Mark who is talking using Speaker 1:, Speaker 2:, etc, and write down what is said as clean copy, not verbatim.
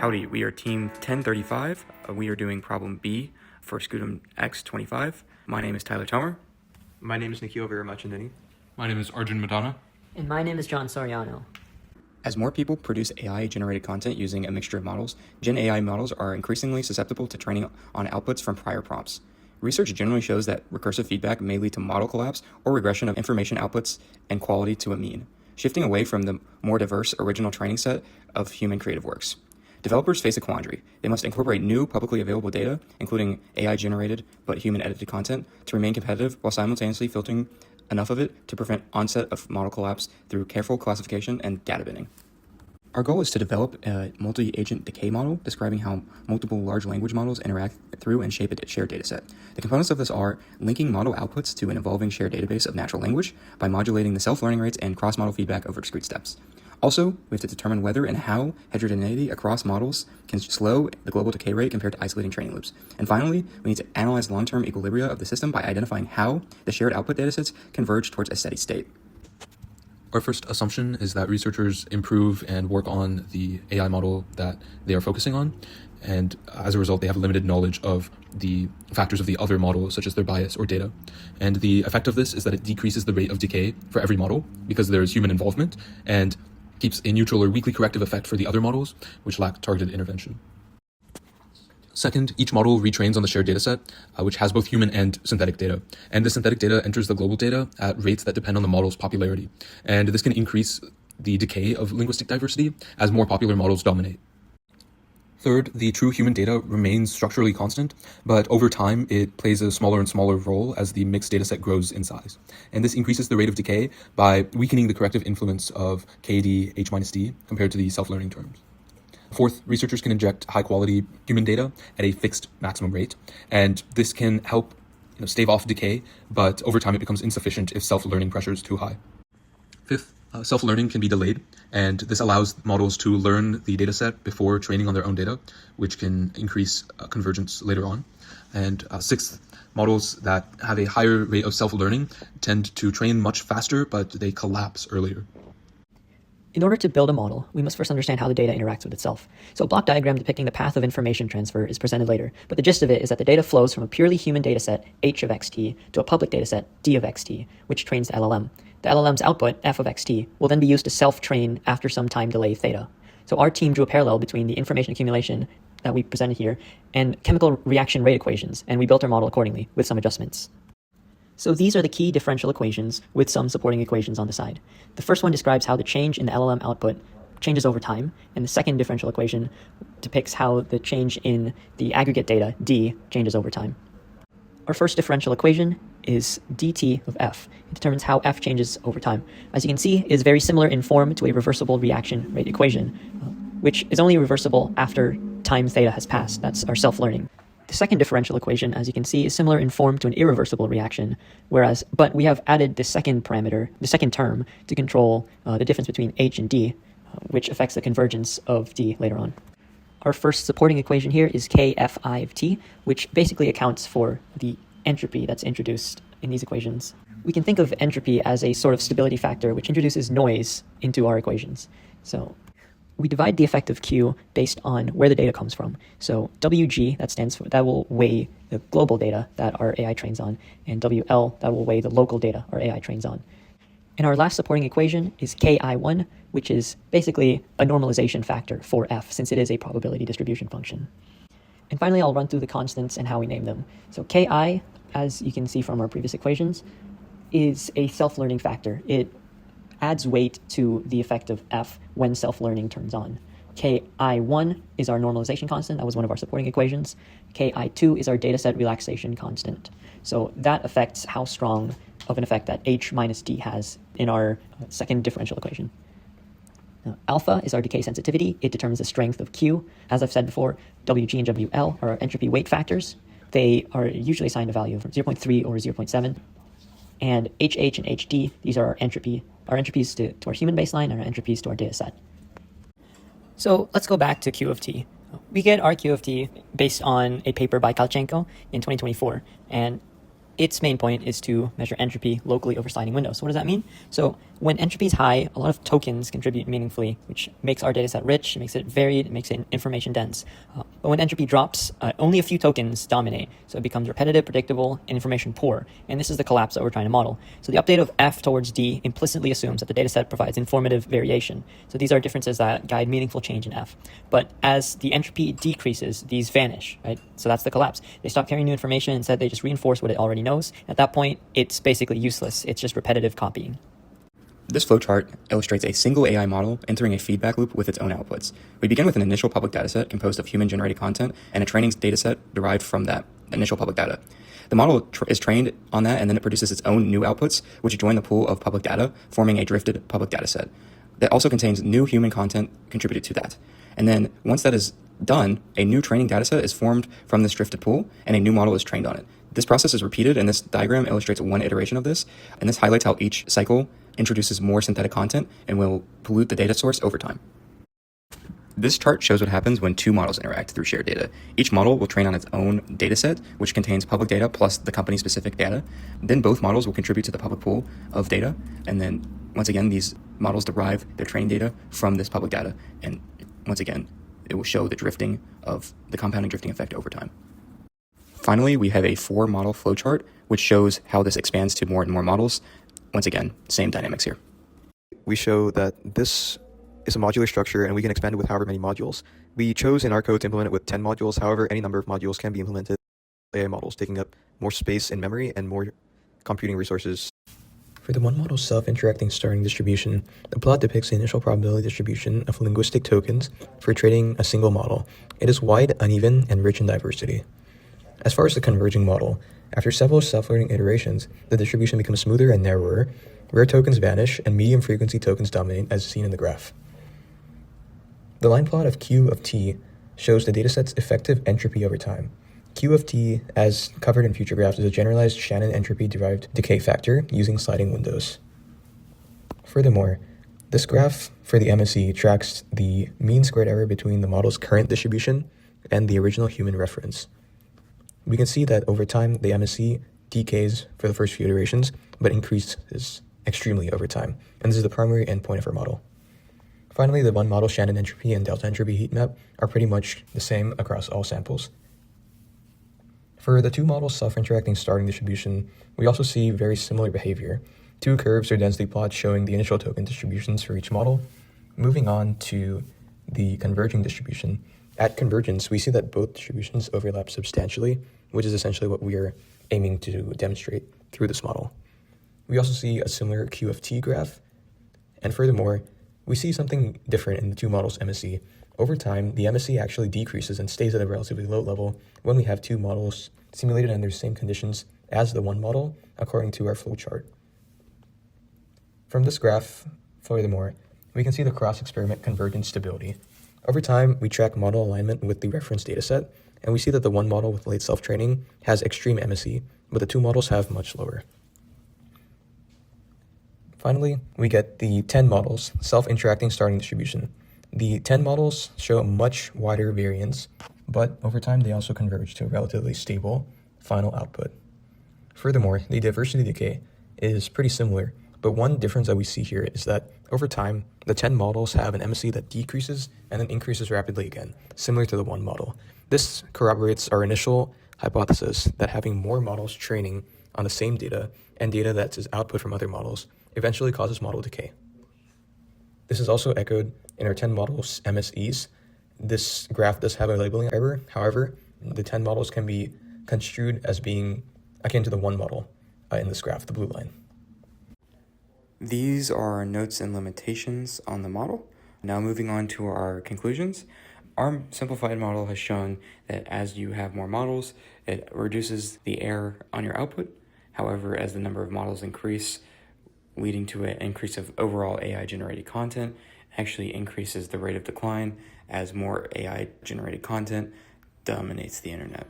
Speaker 1: Howdy, we are team 1035. We are doing problem B for SCUDEM X25. My name is Tyler Tomer.
Speaker 2: My name is Nikhil Veeramachandani.
Speaker 3: My name is Arjun Madana.
Speaker 4: And my name is John Soriano.
Speaker 1: As more people produce AI-generated content using a mixture of models, Gen AI models are increasingly susceptible to training on outputs from prior prompts. Research generally shows that recursive feedback may lead to model collapse or regression of information outputs and quality to a mean, shifting away from the more diverse original training set of human creative works. Developers face a quandary. They must incorporate new publicly available data, including AI-generated but human-edited content, to remain competitive while simultaneously filtering enough of it to prevent onset of model collapse through careful classification and data binning. Our goal is to develop a multi-agent decay model describing how multiple large language models interact through and shape a shared dataset. The components of this are linking model outputs to an evolving shared database of natural language by modulating the self-learning rates and cross-model feedback over discrete steps. Also, we have to determine whether and how heterogeneity across models can slow the global decay rate compared to isolating training loops. And finally, we need to analyze long-term equilibria of the system by identifying how the shared output datasets converge towards a steady state.
Speaker 3: Our first assumption is that researchers improve and work on the AI model that they are focusing on, and as a result, they have limited knowledge of the factors of the other model, such as their bias or data. And the effect of this is that it decreases the rate of decay for every model because there is human involvement, and keeps a neutral or weakly corrective effect for the other models, which lack targeted intervention. Second, each model retrains on the shared dataset, which has both human and synthetic data. And the synthetic data enters the global data at rates that depend on the model's popularity. And this can increase the decay of linguistic diversity as more popular models dominate. Third, the true human data remains structurally constant, but over time it plays a smaller and smaller role as the mixed dataset grows in size. And this increases the rate of decay by weakening the corrective influence of KD H minus D compared to the self-learning terms. Fourth, researchers can inject high-quality human data at a fixed maximum rate, and this can help stave off decay, but over time it becomes insufficient if self-learning pressure is too high. Fifth, self-learning can be delayed, and this allows models to learn the dataset before training on their own data, which can increase convergence later on. And sixth, models that have a higher rate of self-learning tend to train much faster, but they collapse earlier.
Speaker 4: In order to build a model, we must first understand how the data interacts with itself. So a block diagram depicting the path of information transfer is presented later, but the gist of it is that the data flows from a purely human dataset, h of xt, to a public dataset, d of xt, which trains the LLM. The LLM's output, f of xt, will then be used to self-train after some time delay theta. So our team drew a parallel between the information accumulation that we presented here and chemical reaction rate equations, and we built our model accordingly with some adjustments. So these are the key differential equations with some supporting equations on the side. The first one describes how the change in the LLM output changes over time, and the second differential equation depicts how the change in the aggregate data, d, changes over time. Our first differential equation is dt of f. It determines how f changes over time. As you can see, it is very similar in form to a reversible reaction rate equation, which is only reversible after time theta has passed. That's our self-learning. The second differential equation, as you can see, is similar in form to an irreversible reaction, but we have added the second parameter, the second term, to control the difference between h and d, which affects the convergence of d later on. Our first supporting equation here is kfi of t, which basically accounts for the entropy that's introduced in these equations. We can think of entropy as a sort of stability factor which introduces noise into our equations. So we divide the effect of Q based on where the data comes from. So WG, that will weigh the global data that our AI trains on, and WL, that will weigh the local data our AI trains on. And our last supporting equation is KI1, which is basically a normalization factor for F, since it is a probability distribution function. And finally, I'll run through the constants and how we name them. So Ki, as you can see from our previous equations, is a self-learning factor. It adds weight to the effect of f when self-learning turns on. Ki1 is our normalization constant. That was one of our supporting equations. Ki2 is our dataset relaxation constant. So that affects how strong of an effect that h minus d has in our second differential equation. Now, alpha is our decay sensitivity. It determines the strength of Q. As I've said before, Wg and Wl are our entropy weight factors. They are usually assigned a value of 0.3 or 0.7. And HH and HD, these are our entropies to our human baseline and our entropies to our data set. So let's go back to Q of T. We get our Q of T based on a paper by Kalchenko in 2024, and its main point is to measure entropy locally over sliding windows. So what does that mean? So When entropy is high, a lot of tokens contribute meaningfully, which makes our dataset rich, makes it varied, makes it information dense. But when entropy drops, only a few tokens dominate, so it becomes repetitive, predictable, and information poor. And this is the collapse that we're trying to model. So the update of F towards D implicitly assumes that the dataset provides informative variation. So these are differences that guide meaningful change in F. But as the entropy decreases, these vanish, right? So that's the collapse. They stop carrying new information, instead they just reinforce what it already knows. At that point, it's basically useless. It's just repetitive copying.
Speaker 1: This flowchart illustrates a single AI model entering a feedback loop with its own outputs. We begin with an initial public dataset composed of human-generated content and a training dataset derived from that initial public data. The model is trained on that, and then it produces its own new outputs, which join the pool of public data, forming a drifted public dataset that also contains new human content contributed to that. And then once that is done, a new training dataset is formed from this drifted pool, and a new model is trained on it. This process is repeated, and this diagram illustrates one iteration of this, and this highlights how each cycle introduces more synthetic content and will pollute the data source over time. This chart shows what happens when two models interact through shared data. Each model will train on its own dataset, which contains public data plus the company-specific data. Then both models will contribute to the public pool of data, and then once again, these models derive their training data from this public data, and once again, it will show the drifting of the compounding drifting effect over time. Finally, we have a 4-model flowchart, which shows how this expands to more and more models. Once again, same dynamics here.
Speaker 2: We show that this is a modular structure and we can expand it with however many modules. We chose in our code to implement it with 10 modules. However, any number of modules can be implemented with AI models, taking up more space in memory and more computing resources.
Speaker 5: For the one-model self-interacting starting distribution, the plot depicts the initial probability distribution of linguistic tokens for training a single model. It is wide, uneven, and rich in diversity. As far as the converging model, after several self-learning iterations, the distribution becomes smoother and narrower, rare tokens vanish, and medium-frequency tokens dominate as seen in the graph. The line plot of Q of t shows the dataset's effective entropy over time. Q of t, as covered in future graphs, is a generalized Shannon entropy-derived decay factor using sliding windows. Furthermore, this graph for the MSE tracks the mean squared error between the model's current distribution and the original human reference. We can see that over time, the MSE decays for the first few iterations, but increases extremely over time, and this is the primary endpoint of our model. Finally, the one-model Shannon entropy and delta entropy heat map are pretty much the same across all samples. For the two-model self-interacting starting distribution, we also see very similar behavior. Two curves or density plots showing the initial token distributions for each model. Moving on to the converging distribution. At convergence, we see that both distributions overlap substantially, which is essentially what we are aiming to demonstrate through this model. We also see a similar Q of t graph, and furthermore, we see something different in the two models' MSE. Over time, the MSE actually decreases and stays at a relatively low level when we have two models simulated under the same conditions as the one model, according to our flowchart. From this graph, furthermore, we can see the cross-experiment convergence stability. Over time, we track model alignment with the reference dataset, and we see that the one model with late self-training has extreme MSE, but the two models have much lower. Finally, we get the 10 models self-interacting starting distribution. The 10 models show a much wider variance, but over time they also converge to a relatively stable final output. Furthermore, the diversity decay is pretty similar, but one difference that we see here is that over time, the 10 models have an MSE that decreases and then increases rapidly again, similar to the one model. This corroborates our initial hypothesis that having more models training on the same data and data that is output from other models eventually causes model decay. This is also echoed in our 10 models MSEs. This graph does have a labeling error. However, the 10 models can be construed as being akin to the one model in this graph, the blue line.
Speaker 1: These are our notes and limitations on the model. Now moving on to our conclusions. Our simplified model has shown that as you have more models, it reduces the error on your output. However, as the number of models increase, leading to an increase of overall AI-generated content, actually increases the rate of decline as more AI-generated content dominates the internet.